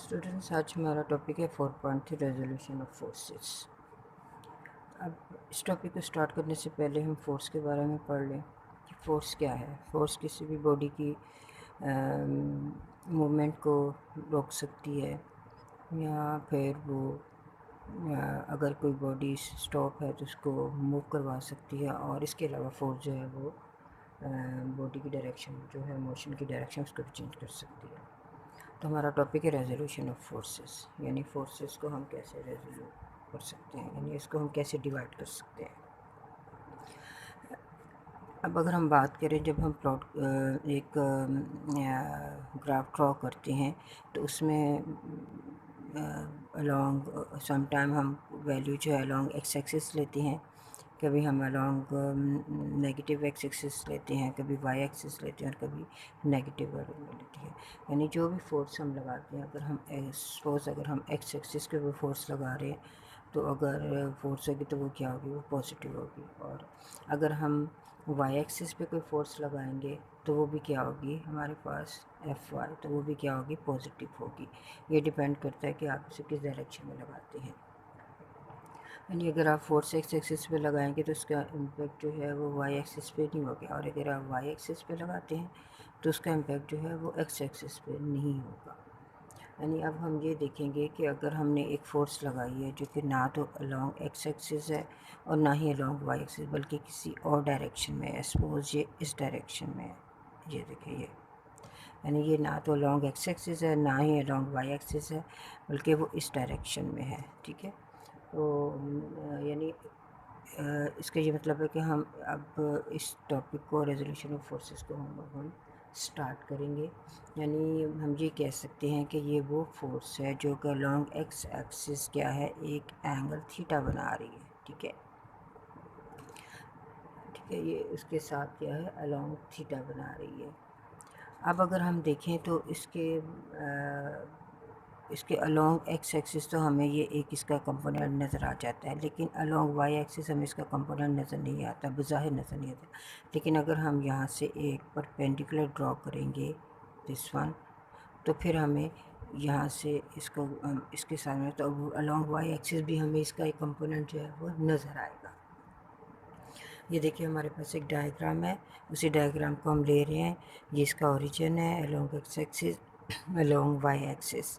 Students, आज हमारा topic है 4.3 रेजोल्यूशन ऑफ फोर्सेस। अब इस टॉपिक को स्टार्ट करने से पहले हम फोर्स के बारे में पढ़ लें कि फोर्स क्या है। फोर्स किसी भी बॉडी की मूवमेंट को रोक सकती है या फिर वो अगर कोई बॉडी स्टॉप है तो उसको मूव करवा सकती है। और इसके अलावा फोर्स जो है वो बॉडी की डायरेक्शन जो है, मोशन की डायरेक्शन, उसको भी चेंज कर सकती है। तो हमारा टॉपिक है रेजोल्यूशन ऑफ फोर्सेस, यानी फोर्सेस को हम कैसे रेजोल्यूट कर सकते हैं, यानी इसको हम कैसे डिवाइड कर सकते हैं। अब अगर हम बात करें, जब हम प्लॉट एक ग्राफ ड्रॉ करते हैं तो उसमें अलोंग सम टाइम हम वैल्यू जो है अलोंग एक्स एक्सिस लेते हैं, कभी हम अलोंग नेगेटिव एक्स एक्सिस लेते हैं, कभी वाई एक्सिस लेते हैं और कभी नेगेटिव वैल्यू लेते हैं। यानी जो भी फोर्स हम लगाते हैं, अगर हम सपोज अगर हम एक्स एक्सिस के ऊपर फोर्स लगा रहे हैं तो अगर फोर्स होगी तो वो क्या होगी, वो पॉजिटिव होगी। और अगर हम वाई एक्सिस पे कोई फोर्स लगाएंगे तो वो भी क्या होगी, हमारे पास एफ वाई, तो वो भी क्या होगी, पॉजिटिव होगी। ये डिपेंड करता है कि आप इसे किस डायरेक्शन में लगाते हैं। यानी अगर आप फोर्स एक्स एक्सिस पे लगाएंगे तो उसका इम्पैक्ट जो है वो वाई एक्सिस पे नहीं होगा, और अगर आप वाई एक्सिस पे लगाते हैं तो उसका इम्पैक्ट जो है वो एक्स एक्सिस पे नहीं होगा। यानी अब हम ये देखेंगे कि अगर हमने एक फ़ोर्स लगाई है जो कि ना तो अलोंग एक्स एक्सिस है और ना ही अलोंग वाई एक्सिस, बल्कि किसी और डायरेक्शन में है। सपोज ये इस डायरेक्शन में है, ये देखिए ये, यानी ये ना तो अलोंग एक्स एक्सिस है ना ही अलोंग वाई एक्सिस है, बल्कि वो इस डायरेक्शन में है। ठीक है, तो यानी इसका ये मतलब है कि हम अब इस टॉपिक को, रेजोल्यूशन ऑफ फोर्सेस को हम स्टार्ट करेंगे। यानी हम ये कह सकते हैं कि ये वो फोर्स है जो कि अलोंग एक्स एक्सिस क्या है, एक एंगल थीटा बना रही है। ठीक है, ठीक है, ये उसके साथ क्या है, अलोंग थीटा बना रही है। अब अगर हम देखें तो इसके अलोंग एक्स एक्सिस तो हमें ये एक इसका कंपोनेंट नज़र आ जाता है, लेकिन अलोंग वाई एक्सिस हमें इसका कंपोनेंट नज़र नहीं आता, बज़ाहिर नज़र नहीं आता। लेकिन अगर हम यहाँ से एक परपेंडिकुलर ड्रॉ करेंगे, दिस वन, तो फिर हमें यहाँ से इसको इसके साथ में, तो अलोंग वाई एक्सिस भी हमें इसका एक कंपोनेंट जो है वो नज़र आएगा। ये देखिए हमारे पास एक डायग्राम है, उसी डायग्राम को हम ले रहे हैं। ये इसका ओरिजिन है along X axis, along Y axis,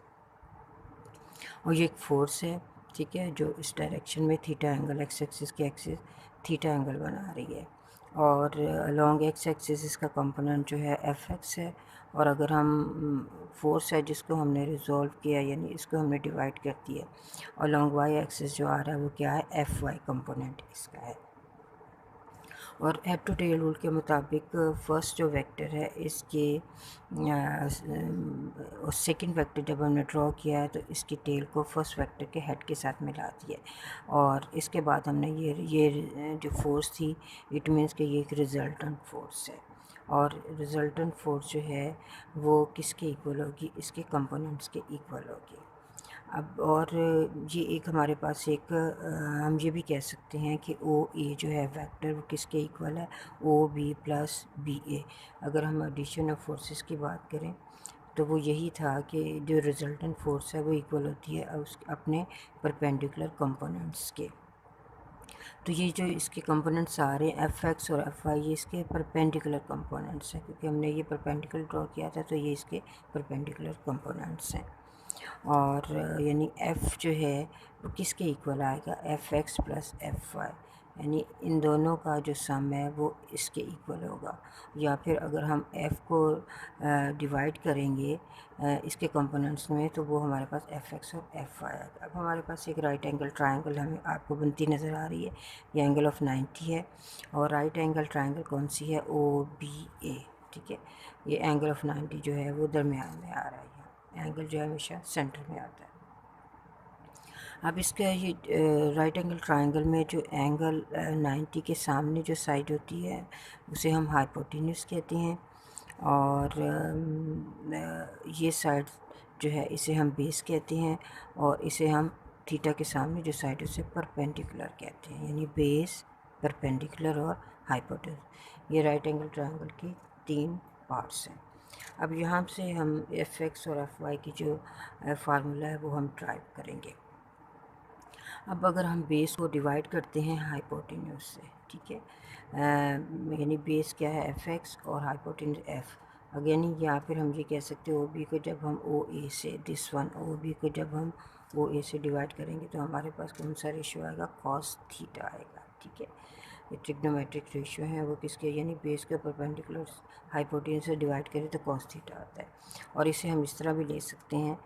और ये एक फोर्स है। ठीक है, जो इस डायरेक्शन में थीटा एंगल, एक्स एक्सिस की एक्सिस थीटा एंगल बना रही है। और अलोंग एक्स एक्सिस इसका कंपोनेंट जो है एफ एक्स है। और अगर हम फोर्स है जिसको हमने रिजॉल्व किया, यानी इसको हमने डिवाइड कर दिया, अलोंग वाई एक्सिस जो आ रहा है वो क्या है, एफ वाई कंपोनेंट इसका है। और हेड टू टेल रूल के मुताबिक फर्स्ट जो वेक्टर है इसके और सेकंड वेक्टर जब हमने ड्रॉ किया है तो इसकी टेल को फर्स्ट वेक्टर के हेड के साथ मिला दिया, और इसके बाद हमने ये जो फोर्स थी, इट मीन्स कि ये एक रिजल्टेंट फोर्स है। और रिजल्टेंट फोर्स जो है वो किसके इक्वल होगी, इसके कंपोनेंट्स के इक्वल होगी। अब और ये एक हमारे पास एक हम ये भी कह सकते हैं कि ओ ए जो है वेक्टर वो किसके इक्वल है, ओ बी प्लस बी ए। अगर हम एडिशन ऑफ फोर्सेस की बात करें तो वो यही था कि जो रिजल्टेंट फोर्स है वो इक्वल होती है उस अपने परपेंडिकुलर कंपोनेंट्स के। तो ये जो इसके कंपोनेंट्स आ रहे हैं एफ एक्स और एफ वाई, ये इसके परपेंडिकुलर कंपोनेंट्स हैं, क्योंकि हमने ये परपेंडिकुलर ड्रॉ किया था तो ये इसके परपेंडिकुलर कंपोनेंट्स हैं। और यानी f जो है वो किसके इक्वल आएगा, F X plus F Y, यानी इन दोनों का जो सम है वो इसके इक्वल होगा। या फिर अगर हम f को डिवाइड करेंगे इसके कंपोनेंट्स में तो वो हमारे पास एफ एक्स और एफ वाई आएगा। अब हमारे पास एक राइट एंगल ट्रायंगल हमें आपको बनती नज़र आ रही है, ये एंगल ऑफ 90 है। और राइट एंगल ट्रायंगल कौन सी है, ओ बी ए। ठीक है, ये एंगल ऑफ 90 जो है वो दरमियान में आ रहा है, एंगल जो है हमेशा सेंटर में आता है। अब इसका ये राइट एंगल ट्रायंगल में जो एंगल 90 के सामने जो साइड होती है उसे हम हाइपोटेन्यूस कहते हैं, और ये साइड जो है इसे हम बेस कहते हैं, और इसे हम थीटा के सामने जो साइड है उसे परपेंडिकुलर कहते हैं। यानी बेस, परपेंडिकुलर और हाइपोटेन्यूस, ये राइट एंगल ट्रायंगल के 3 पार्ट्स हैं। अब यहाँ से हम एफ एक्स और एफ वाई की जो फार्मूला है वो हम ड्राइव करेंगे। अब अगर हम बेस को डिवाइड करते हैं हाइपोटेन्यूज से, ठीक है, यानी बेस क्या है एफ एक्स और हाइपोटेन्यूज एफ, अगेन या फिर हम ये कह सकते हैं ओ बी को जब हम ओ ए से दिस वन ओ बी को जब हम ओ ए से डिवाइड करेंगे तो हमारे पास कौन सा रेशियो आएगा, कॉस थीटा आएगा, ठीक है। ये ट्रिग्नोमेट्रिक रेशियो है वो किसके, यानी बेस के परपेंडिकुलर हाइपोटेन्यूज से डिवाइड करें तो कॉस थीटा आता है। और इसे हम इस तरह भी ले सकते हैं,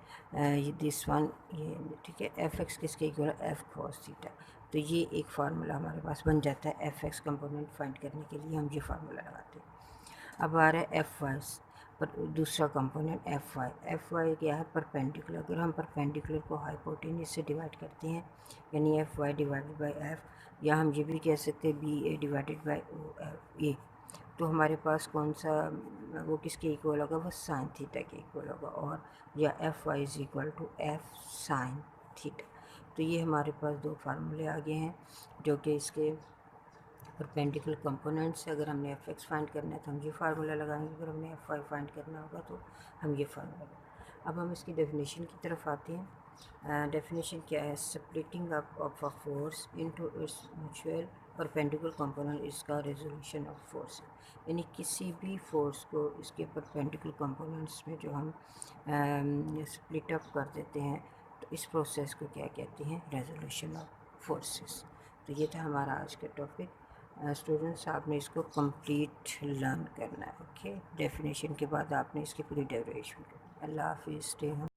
ये दिस वन ये, ठीक है, एफ एक्स किसके इक्वल है, एफ कॉस थीटा। तो ये एक फार्मूला हमारे पास बन जाता है एफ एक्स कंपोनेंट फाइंड करने के लिए हम ये फार्मूला लगाते हैं। अब आ रहा है एफ वाई पर दूसरा कंपोनेंट एफ वाई क्या है, परपेंडिकुलर। अगर हम परपेंडिकुलर को हाइपोटेन्यूज से डिवाइड करते हैं यानी F Y divided by F, या हम ये भी कह सकते हैं B A divided by O F A, तो हमारे पास कौन सा वो किसके इक्वल होगा, वो साइन थीटा के इक्वल होगा। और या F Y is equal to F sine theta. तो ये हमारे पास दो फार्मूले आ गए हैं जो कि इसके परपेंडिकुलर कंपोनेंट से अगर हमने एफ एक्स फाइंड करना है तो हम ये फार्मूला लगाएंगे, अगर हमने एफ वाई फाइंड करना होगा तो हम ये फार्मूला। अब हम इसकी डेफिनेशन की तरफ आते हैं। डेफिनेशन क्या है, splitting up of a force into its mutual perpendicular component इसका रेजोल्यूशन ऑफ फोर्स, यानी किसी भी फोर्स को इसके परपेंडिकुलर कंपोनेंट्स में जो हम स्प्लिट अप कर देते हैं तो इस प्रोसेस को क्या कहते हैं, रेजोल्यूशन ऑफ फोर्सेस। तो ये था हमारा आज का टॉपिक। स्टूडेंट्स आपने इसको कंप्लीट लर्न करना है, ओके। डेफिनेशन के बाद आपने इसकी पूरी डेरिवेशन करनी है। अल्लाह हाफिज़, स्टे होम।